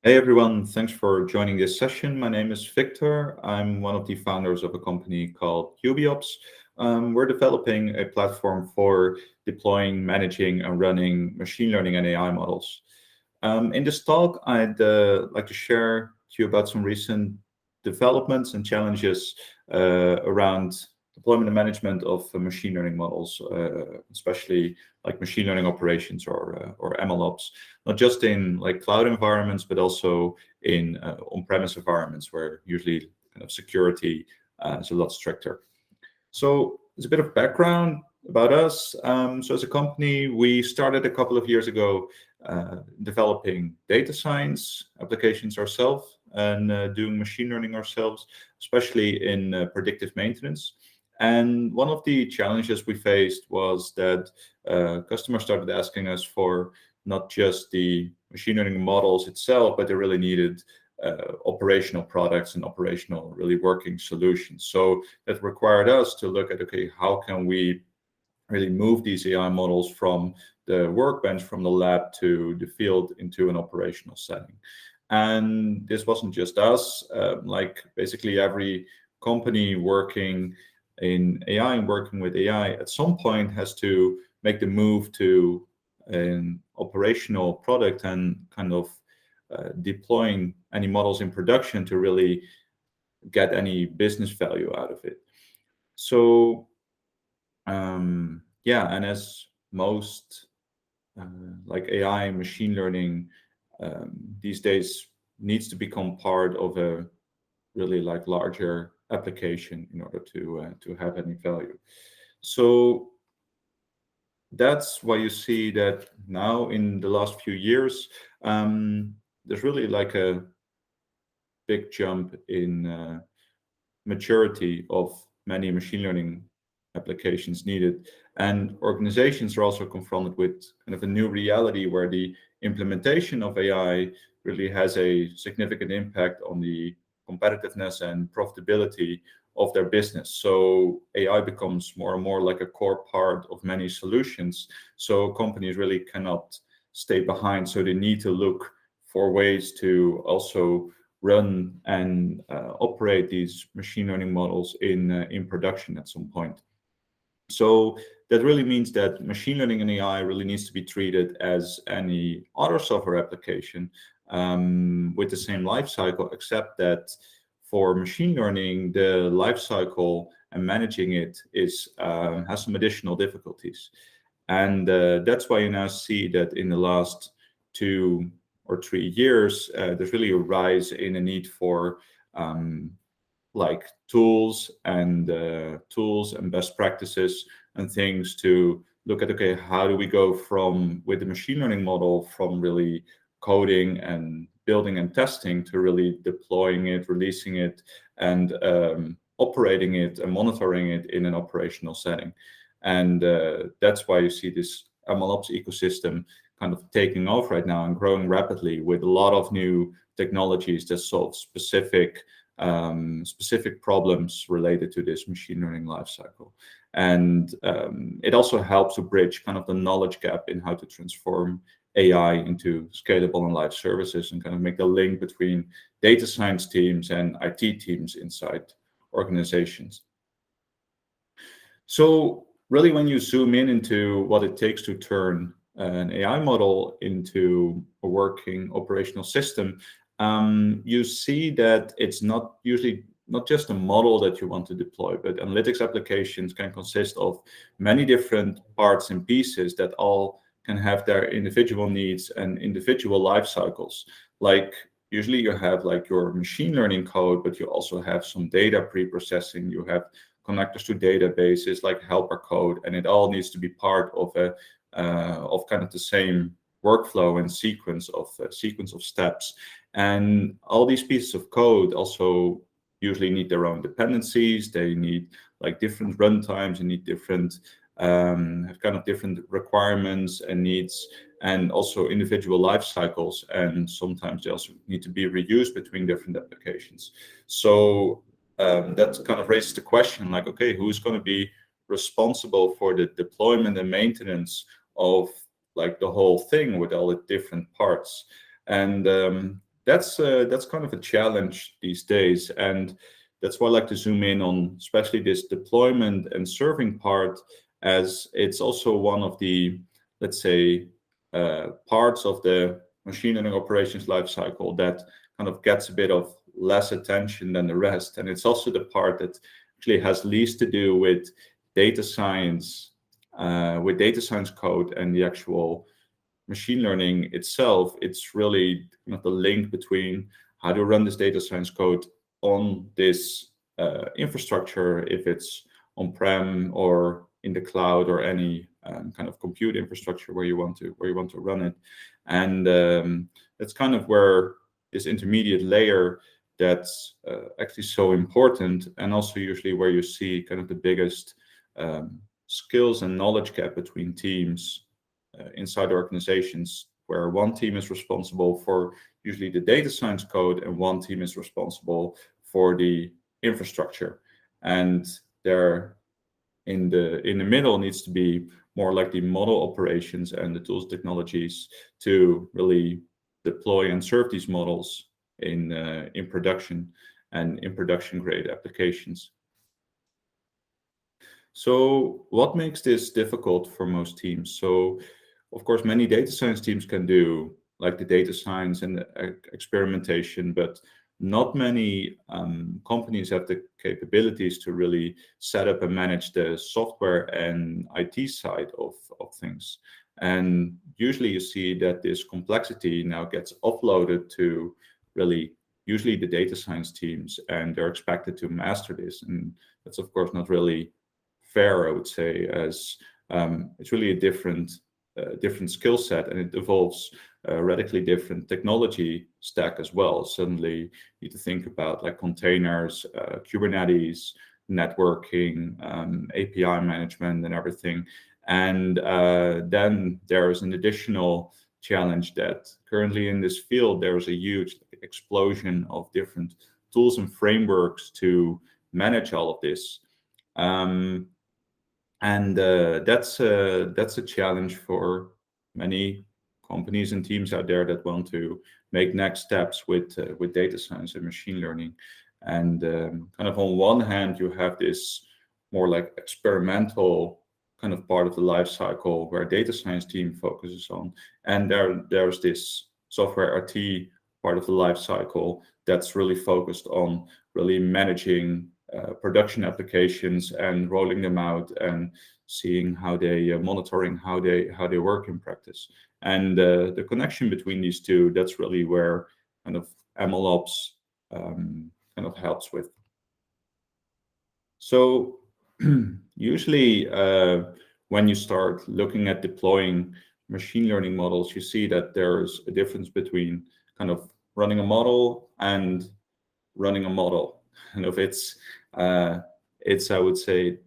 Hey everyone, thanks for joining this session. My name is Victor. I'm one of the founders of a company called UbiOps. We're developing a platform for deploying, managing, and running machine learning and AI models. In this talk, I'd like to share to you about some recent developments and challenges around deployment and management of machine learning models, especially like machine learning operations or MLOps, not just in like cloud environments, but also in on-premise environments where usually kind of security is a lot stricter. So there's a bit of background about us. So as a company, we started a couple of years ago developing data science applications ourselves and doing machine learning ourselves, especially in predictive maintenance. And one of the challenges we faced was that customers started asking us for not just the machine learning models itself, but they really needed operational products and operational, really working solutions. So that required us to look at, okay, how can we really move these AI models from the workbench, from the lab to the field into an operational setting. And this wasn't just us, like basically every company working in AI and working with AI at some point has to make the move to an operational product and kind of deploying any models in production to really get any business value out of it. So yeah, and as most like AI and machine learning these days needs to become part of a really like larger application in order to have any value. So that's why you see that now in the last few years, there's really like a big jump in maturity of many machine learning applications needed. And organizations are also confronted with kind of a new reality where the implementation of AI really has a significant impact on the competitiveness and profitability of their business. So AI becomes more and more like a core part of many solutions. So companies really cannot stay behind. So they need to look for ways to also run and operate these machine learning models in production at some point. So that really means that machine learning and AI really needs to be treated as any other software application with the same life cycle, except that for machine learning, the life cycle and managing it is has some additional difficulties. And that's why you now see that in the last 2 or 3 years, there's really a rise in a need for like tools and best practices and things to look at, okay, how do we go from with the machine learning model from really coding and building and testing to really deploying it, releasing it, and operating it and monitoring it in an operational setting. And that's why you see this MLOps ecosystem kind of taking off right now and growing rapidly with a lot of new technologies that solve specific problems related to this machine learning lifecycle. And it also helps to bridge kind of the knowledge gap in how to transform AI into scalable and live services and kind of make the link between data science teams and IT teams inside organizations. So really, when you zoom in into what it takes to turn an AI model into a working operational system, you see that it's not usually not just a model that you want to deploy, but analytics applications can consist of many different parts and pieces that all can have their individual needs and individual life cycles. Like usually you have like your machine learning code, but you also have some data pre-processing. You have connectors to databases like helper code, and it all needs to be part of a of kind of the same workflow and sequence of steps. And all these pieces of code also usually need their own dependencies. They need like different runtimes and need different have kind of different requirements and needs, and also individual life cycles. And sometimes they also need to be reused between different applications. So that kind of raises the question like, okay, who's going to be responsible for the deployment and maintenance of like the whole thing with all the different parts? And that's kind of a challenge these days, and that's why I like to zoom in on especially this deployment and serving part, as it's also one of the, let's say, parts of the machine learning operations lifecycle that kind of gets a bit of less attention than the rest, and it's also the part that actually has least to do with data science, code and the actual machine learning itself. It's really the link between how to run this data science code on this infrastructure, if it's on-prem or in the cloud or any kind of compute infrastructure where you want to run it. And that's kind of where this intermediate layer that's actually so important, and also usually where you see kind of the biggest skills and knowledge gap between teams inside organizations, where one team is responsible for usually the data science code and one team is responsible for the infrastructure. And there in the middle needs to be more like the model operations and the tools technologies to really deploy and serve these models in production and in production grade applications. So what makes this difficult for most teams? So of course, many data science teams can do like the data science and the experimentation, but not many companies have the capabilities to really set up and manage the software and IT side of things. And usually you see that this complexity now gets offloaded to really usually the data science teams, and they're expected to master this. And that's of course not really fair, I would say, as it's really a different skill set, and it involves a radically different technology stack as well. Suddenly you need to think about like containers, Kubernetes, networking, API management and everything. And then there's an additional challenge that currently in this field, there's a huge explosion of different tools and frameworks to manage all of this. And that's a challenge for many companies and teams out there that want to make next steps with data science and machine learning. And kind of on one hand, you have this more like experimental kind of part of the life cycle where data science team focuses on, and there's this software RT part of the life cycle that's really focused on really managing production applications and rolling them out and seeing how they monitoring how they work in practice. And the connection between these two, that's really where kind of MLOps kind of helps with. So usually when you start looking at deploying machine learning models, you see that there's a difference between kind of running a model and running a model. Kind of it's I would say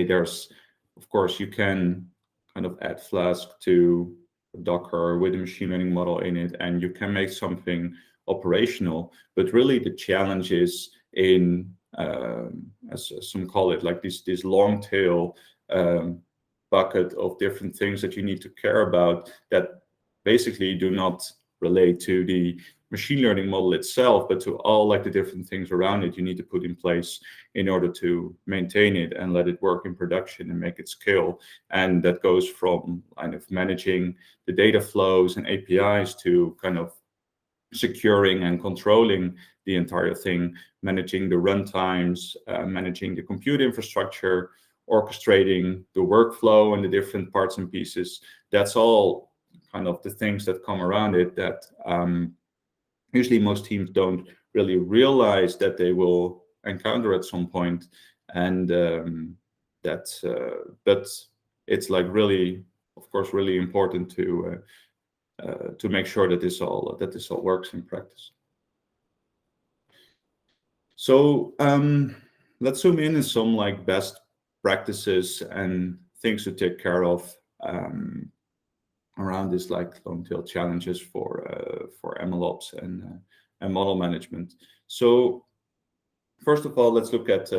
there's, of course, you can kind of add Flask to Docker with a machine learning model in it, and you can make something operational. But really the challenge is in, as some call it, like this long tail bucket of different things that you need to care about that basically do not relate to the machine learning model itself, but to all like the different things around it you need to put in place in order to maintain it and let it work in production and make it scale. And that goes from kind of managing the data flows and APIs to kind of securing and controlling the entire thing, managing the runtimes, managing the compute infrastructure, orchestrating the workflow and the different parts and pieces. That's all kind of the things that come around it that usually most teams don't really realize that they will encounter at some point. And but it's like really, of course, really important to make sure that this all works in practice. So let's zoom in on some like best practices and things to take care of around this like long tail challenges for MLOps and model management. So first of all, let's look at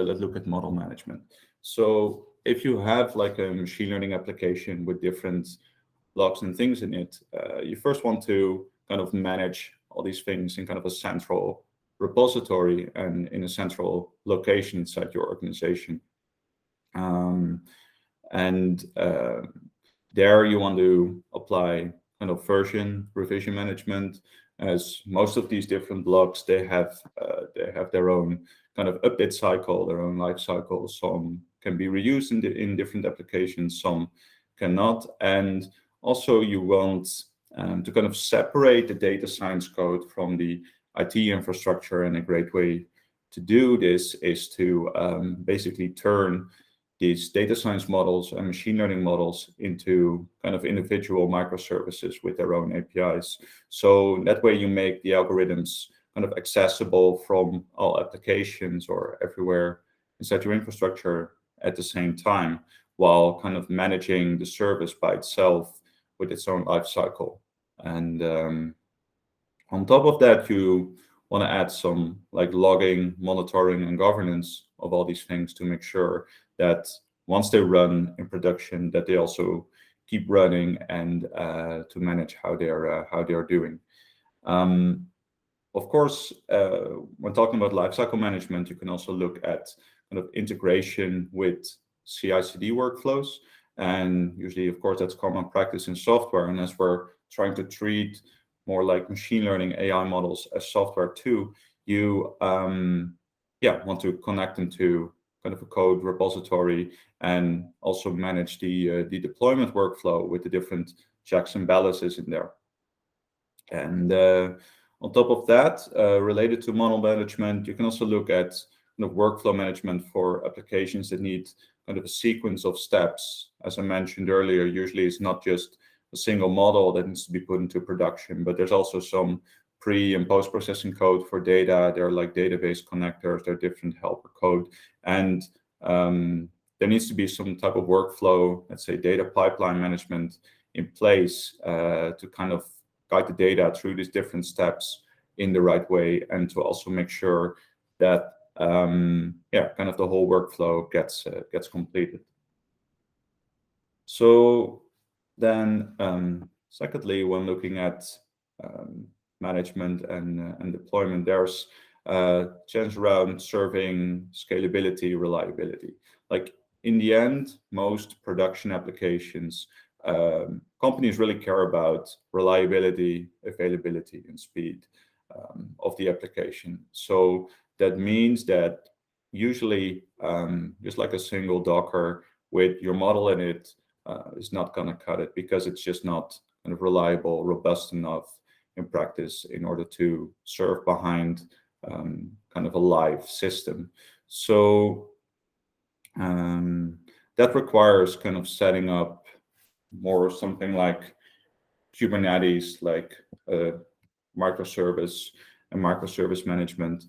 model management. So if you have like a machine learning application with different blocks and things in it, you first want to kind of manage all these things in kind of a central repository and in a central location inside your organization. And there you want to apply kind of revision management, as most of these different blocks, they have their own kind of update cycle, their own life cycle. Some can be reused in different applications, some cannot. And also you want to kind of separate the data science code from the IT infrastructure, and a great way to do this is to basically turn these data science models and machine learning models into kind of individual microservices with their own APIs. So that way you make the algorithms kind of accessible from all applications or everywhere inside your infrastructure at the same time, while kind of managing the service by itself with its own life cycle. And on top of that, you want to add some like logging, monitoring, and governance of all these things to make sure that once they run in production, that they also keep running, and to manage how they're doing. Of course, when talking about lifecycle management, you can also look at kind of integration with CI/CD workflows, and usually, of course, that's common practice in software. And as we're trying to treat more like machine learning AI models as software too, you want to connect them to kind of a code repository, and also manage the deployment workflow with the different checks and balances in there. And on top of that, related to model management, you can also look at kind of workflow management for applications that need kind of a sequence of steps. As I mentioned earlier, usually it's not just a single model that needs to be put into production, but there's also some pre and post-processing code for data. There are like database connectors, there are different helper code, and there needs to be some type of workflow, let's say data pipeline management in place to kind of guide the data through these different steps in the right way, and to also make sure that kind of the whole workflow gets completed. So then, secondly, when looking at management and deployment, there's challenge around serving scalability, reliability. Like in the end, most production applications, companies really care about reliability, availability, and speed of the application. So that means that usually just like a single Docker with your model in it is not going to cut it, because it's just not kind of reliable, robust enough in practice in order to serve behind kind of a live system. So that requires kind of setting up more something like Kubernetes, like microservice and microservice management,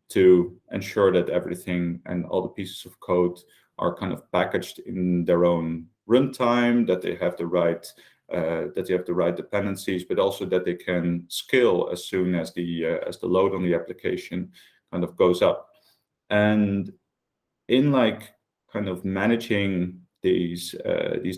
to ensure that everything and all the pieces of code are kind of packaged in their own runtime, that they have the right dependencies, but also that they can scale as soon as the load on the application kind of goes up. And in like kind of managing these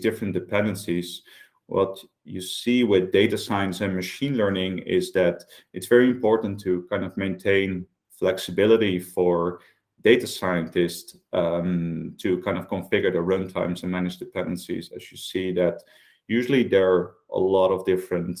different dependencies, what you see with data science and machine learning is that it's very important to kind of maintain flexibility for data scientists to kind of configure the runtimes and manage dependencies. As you see that usually there are a lot of different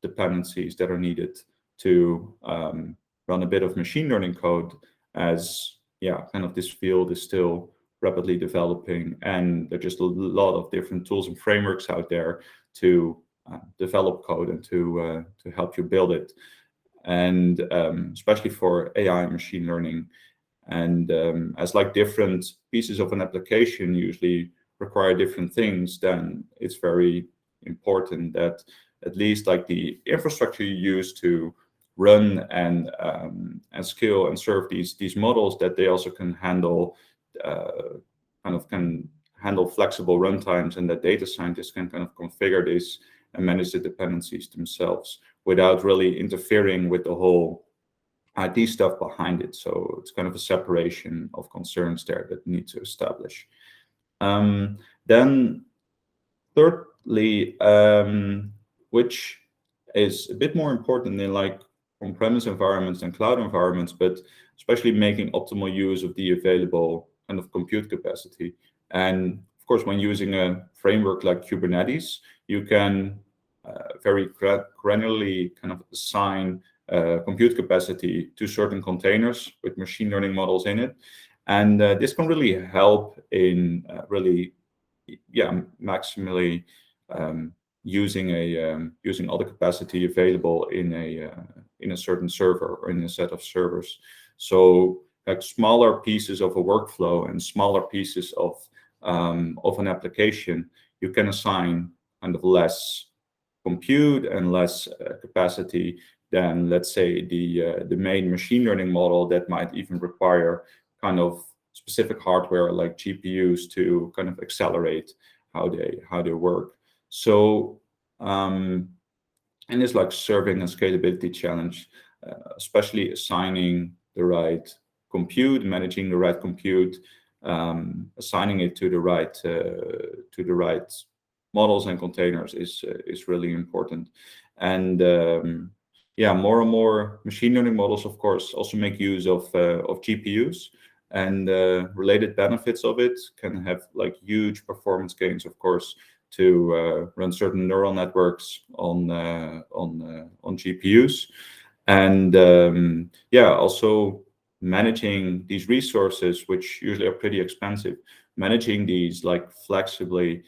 dependencies that are needed to run a bit of machine learning code, as kind of this field is still rapidly developing, and there are just a lot of different tools and frameworks out there to develop code and to help you build it, and especially for AI and machine learning. And as like different pieces of an application usually require different things, then it's very important that at least like the infrastructure you use to run and scale and serve these models, that they also can handle handle flexible runtimes, and that data scientists can kind of configure this and manage the dependencies themselves without really interfering with the whole IT stuff behind it. So it's kind of a separation of concerns there that need to establish. Then third which is a bit more important in like on-premise environments and cloud environments, but especially making optimal use of the available kind of compute capacity. And of course, when using a framework like Kubernetes, you can very granularly kind of assign compute capacity to certain containers with machine learning models in it. And this can really help in maximally using all the capacity available in a certain server or in a set of servers. So like smaller pieces of a workflow and smaller pieces of an application, you can assign kind of less compute and less capacity than, let's say, the main machine learning model that might even require kind of specific hardware like GPUs to kind of accelerate how they work. So and it's like serving a scalability challenge, especially assigning the right compute, managing the right compute, assigning it to the right models and containers is really important. And more and more machine learning models, of course, also make use of GPUs, and related benefits of it can have like huge performance gains, of course, to run certain neural networks on GPUs, and also managing these resources, which usually are pretty expensive, managing these like flexibly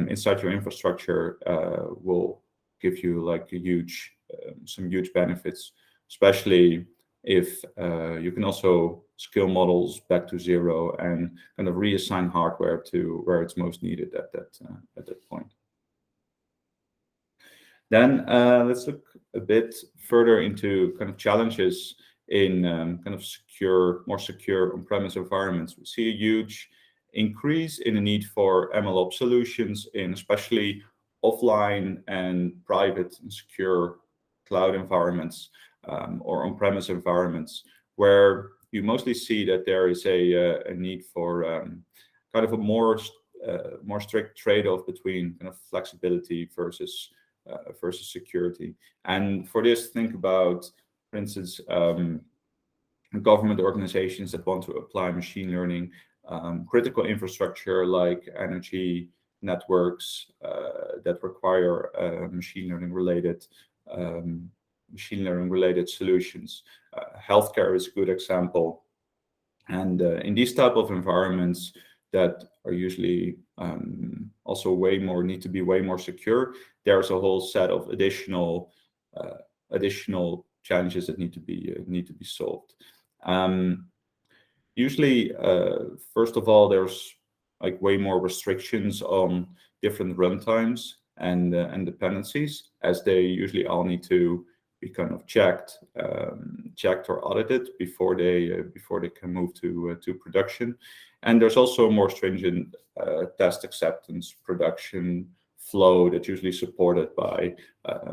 inside your infrastructure will give you like some huge benefits, especially if you can also scale models back to zero and kind of reassign hardware to where it's most needed at that point. Then let's look a bit further into kind of challenges in kind of more secure on-premise environments. We see a huge increase in the need for MLOps solutions in especially offline and private and secure cloud environments or on-premise environments, where you mostly see that there is a need for kind of a more strict trade-off between kind of flexibility versus security. And for this, think about, for instance, government organizations that want to apply machine learning, critical infrastructure like energy networks that require machine learning related solutions. Healthcare is a good example. And in these type of environments that are usually also need to be way more secure, there's a whole set of additional challenges that need to be solved. Usually, first of all, there's like way more restrictions on different runtimes and dependencies, as they usually all need to be kind of checked or audited before they can move to production. And there's also a more stringent test acceptance production flow that's usually supported by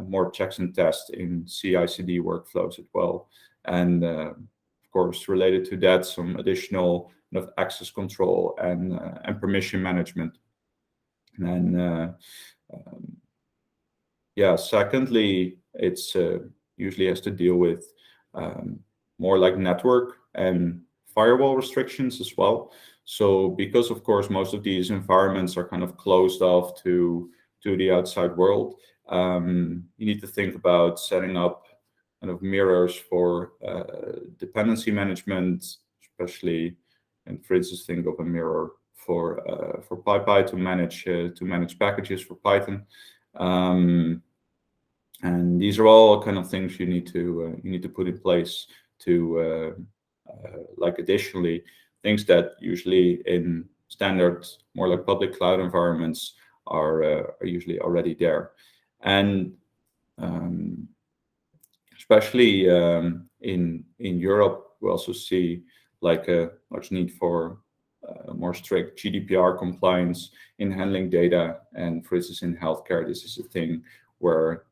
more checks and tests in CI/CD workflows as well. And of course, related to that, some additional kind of access control and permission management. And secondly, it's usually has to deal with more like network and firewall restrictions as well. So because, of course, most of these environments are kind of closed off to the outside world, you need to think about setting up kind of mirrors for dependency management, especially, and for instance, think of a mirror for PyPy to manage packages for Python. And these are all kind of things you need to put in place to like additionally things that usually in standard, more like public cloud environments are usually already there. And especially in Europe, we also see like a large need for more strict GDPR compliance in handling data. And for instance, in healthcare, this is a thing where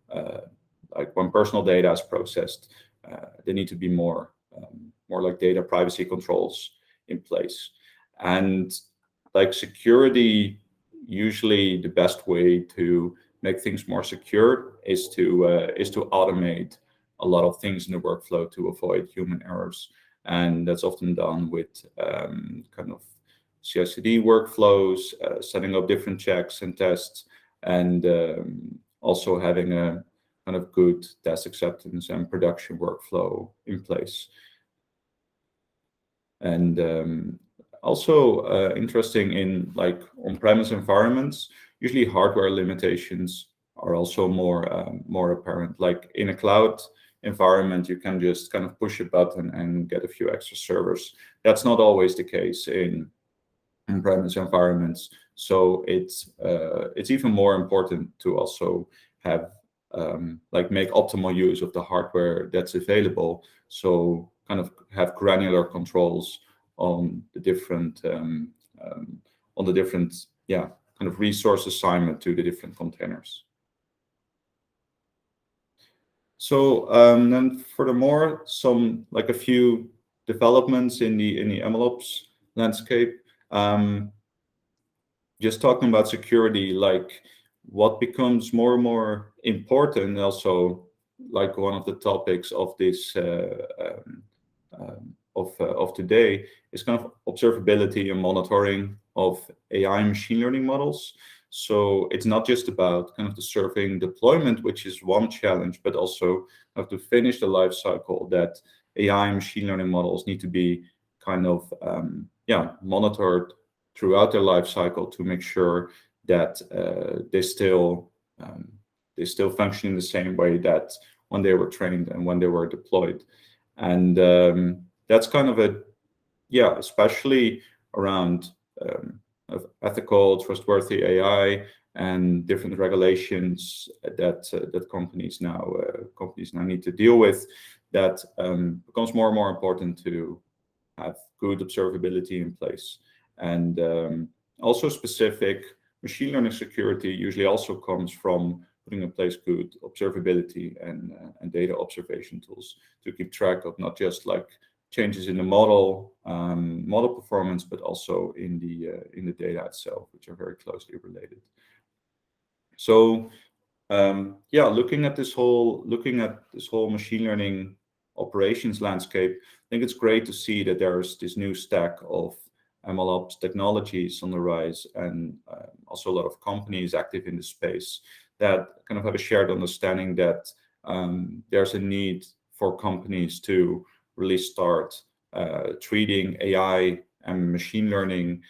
like when personal data is processed, there need to be more like data privacy controls in place. And like security usually the best way to make things more secure is to automate a lot of things in the workflow to avoid human errors, and that's often done with kind of CI/CD workflows, setting up different checks and tests, and also having a kind of good test acceptance and production workflow in place. And also interesting in like on-premise environments, usually hardware limitations are also more apparent. Like in a cloud environment, you can just kind of push a button and get a few extra servers. That's not always the case in on-premise environments. So it's even more important to also have like make optimal use of the hardware that's available. So kind of have granular controls on the different kind of resource assignment to the different containers. So then furthermore, some like a few developments in the MLOps landscape. Just talking about security, like what becomes more and more important, also like one of the topics of this of today, is kind of observability and monitoring of AI machine learning models. So it's not just about kind of the serving deployment, which is one challenge, but also have to finish the life cycle that AI machine learning models need to be kind of monitored throughout their life cycle to make sure that they still function in the same way that when they were trained and when they were deployed. And that's kind of especially around of ethical, trustworthy AI and different regulations that companies now need to deal with. That becomes more and more important to have good observability in place. And also specific machine learning security usually also comes from putting in place good observability and data observation tools to keep track of not just like changes in the model performance, but also in the data itself, which are very closely related. So looking at this whole machine learning operations landscape, I think it's great to see that there's this new stack of MLOps technologies on the rise, and also a lot of companies active in the space that kind of have a shared understanding that there's a need for companies to really start treating AI and machine learning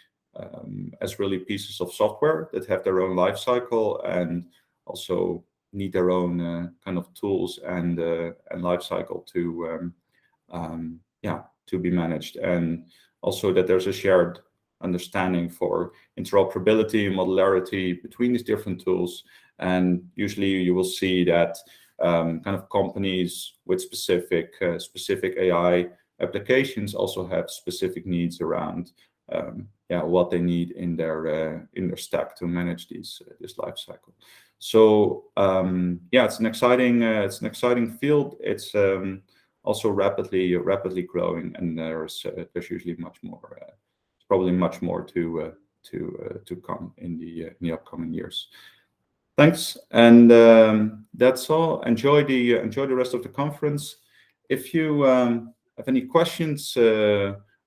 as really pieces of software that have their own life cycle and also need their own kind of tools and life cycle to be managed, and also that there's a shared understanding for interoperability and modularity between these different tools. And usually you will see that kind of companies with specific AI applications also have specific needs around what they need in their stack to manage this life cycle. So it's an exciting field. It's also rapidly growing, and there's usually much more, probably much more to come in the upcoming years. Thanks, and that's all. Enjoy the rest of the conference. If you have any questions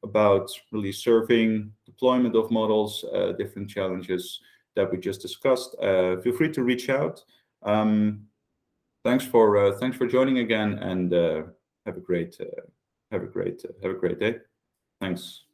about really serving deployment of models, different challenges that we just discussed, feel free to reach out. Thanks for joining again, and have a great day. Thanks.